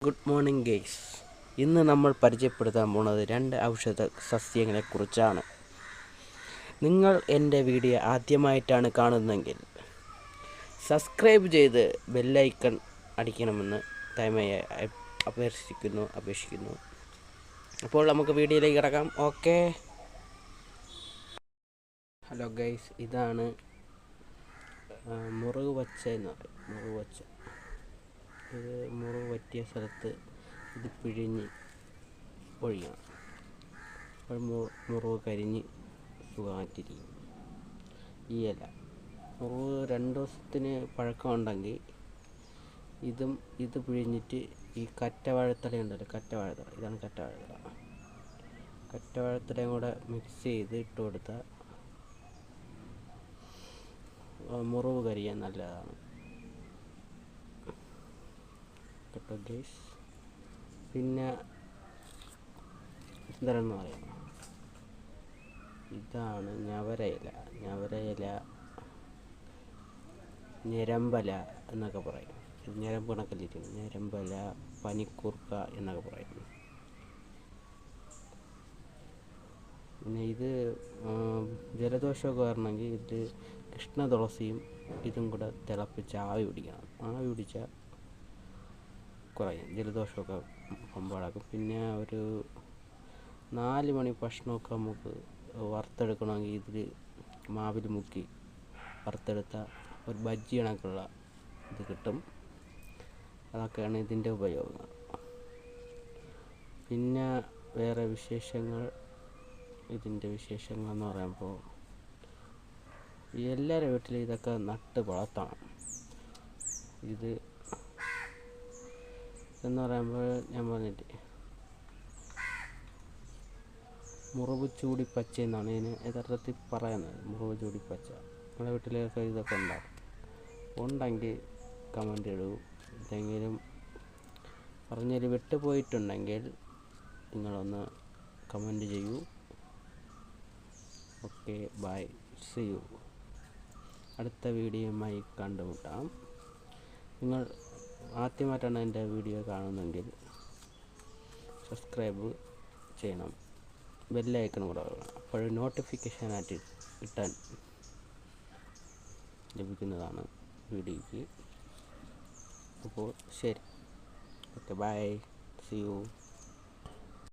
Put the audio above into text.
Good morning guys. ഇന്ന് നമ്മൾ പരിചയപ്പെടുത്താൻ പോണത് 2 ഔഷധ സസ്യങ്ങളെക്കുറിച്ചാണ്. നിങ്ങൾ എൻ്റെ വീഡിയോ ആദ്യമായിട്ടാണ് കാണുന്നതെങ്കിൽ സബ്സ്ക്രൈബ് ചെയ്ത് ബെല്ലൈക്കൺ അടിക്കണമെന്ന് ദയവായി അപേക്ഷിക്കുന്നു. അപ്പോൾ നമുക്ക് വീഡിയോയിലേക്ക് കിടക്കാം. ഓക്കെ. ഹലോ ഗെയ്സ്, ഇതാണ് മുറിവ് വച്ച എന്ന് പറയും. ഇത് മുറിവ് പറ്റിയ സ്ഥലത്ത് ഇത് പിഴിഞ്ഞ് ഒഴിയണം. അപ്പോൾ മുറിവ് കരിഞ്ഞ് സുഖമായിട്ടിരിക്കും. ഈ ഇല മുറിവ് 2 ദിവസത്തിന് പഴക്കമുണ്ടെങ്കിൽ ഇത് പിഴിഞ്ഞിട്ട് ഈ കറ്റവാഴത്തല ഉണ്ടല്ലോ, ഇതാണ് കറ്റവാഴത്തലയും കൂടെ മിക്സ് ചെയ്ത് ഇട്ട് കൊടുത്താൽ മുറിവ് കരിയാൻ നല്ലതാണ് കേട്ടോ ഗൈസ്. പിന്നെ എന്താണെന്ന് പറയാം, ഇതാണ് ഞവരയില, ഞരമ്പല എന്നൊക്കെ പറയും. ഞരമ്പ് കണക്കല്ലിരിക്കുന്നു. ഞരമ്പല, പനിക്കൂർക്ക എന്നൊക്കെ പറയും. പിന്നെ ഇത് ജലദോഷമൊക്കെ വരണമെങ്കിൽ ഇത് കൃഷ്ണ തുളസിയും ഇതും കൂടെ തിളപ്പിച്ച് ആവി പിടിക്കണം. ആവി പിടിച്ചാൽ കുറയും, ജലദോഷമൊക്കെ പമ്പാടാക്കും. പിന്നെ ഒരു 4 മണി ഭക്ഷണമൊക്കെ നമുക്ക് വറുത്തെടുക്കണമെങ്കിൽ ഇതിൽ മാവിൽ മുക്കി വറുത്തെടുത്ത ഒരു ബജ്ജി കണക്കുള്ള ഇത് കിട്ടും. അതൊക്കെയാണ് ഇതിൻ്റെ ഉപയോഗങ്ങൾ. പിന്നെ വേറെ ഇതിൻ്റെ വിശേഷങ്ങൾ എന്ന് പറയുമ്പോൾ എല്ലാവരുടെ വീട്ടിലും ഇതൊക്കെ നട്ട് വളർത്തണം. ഇത് എന്ന് പറയുമ്പോൾ ഞാൻ പറഞ്ഞിട്ട് മുറിവ് ചൂടിപ്പച്ച എന്നാണ് ഇതിന് യഥാർത്ഥത്തിൽ പറയുന്നത്. മുറിവ് ചൂടിപ്പച്ച നിങ്ങളുടെ വീട്ടിലൊക്കെ ഇതൊക്കെ ഉണ്ടെങ്കിൽ കമൻ്റ് ഇടൂ. എന്തെങ്കിലും പറഞ്ഞതിൽ വിട്ടുപോയിട്ടുണ്ടെങ്കിൽ നിങ്ങളൊന്ന് കമൻ്റ് ചെയ്യൂ. Okay, bye, see you. അടുത്ത വീഡിയോയുമായി കണ്ടുമുട്ടാം. നിങ്ങൾ ആദ്യമായിട്ടാണ് എൻ്റെ വീഡിയോ കാണുന്നതെങ്കിൽ സബ്സ്ക്രൈബ് ചെയ്യണം, ബെല്ലൈക്കൺ കൂടെ വേണം. അപ്പോൾ നോട്ടിഫിക്കേഷനായിട്ട് കിട്ടാൻ ലഭിക്കുന്നതാണ് വീഡിയോയ്ക്ക്. അപ്പോൾ ശരി, ഓക്കെ, ബൈ, സീ യു.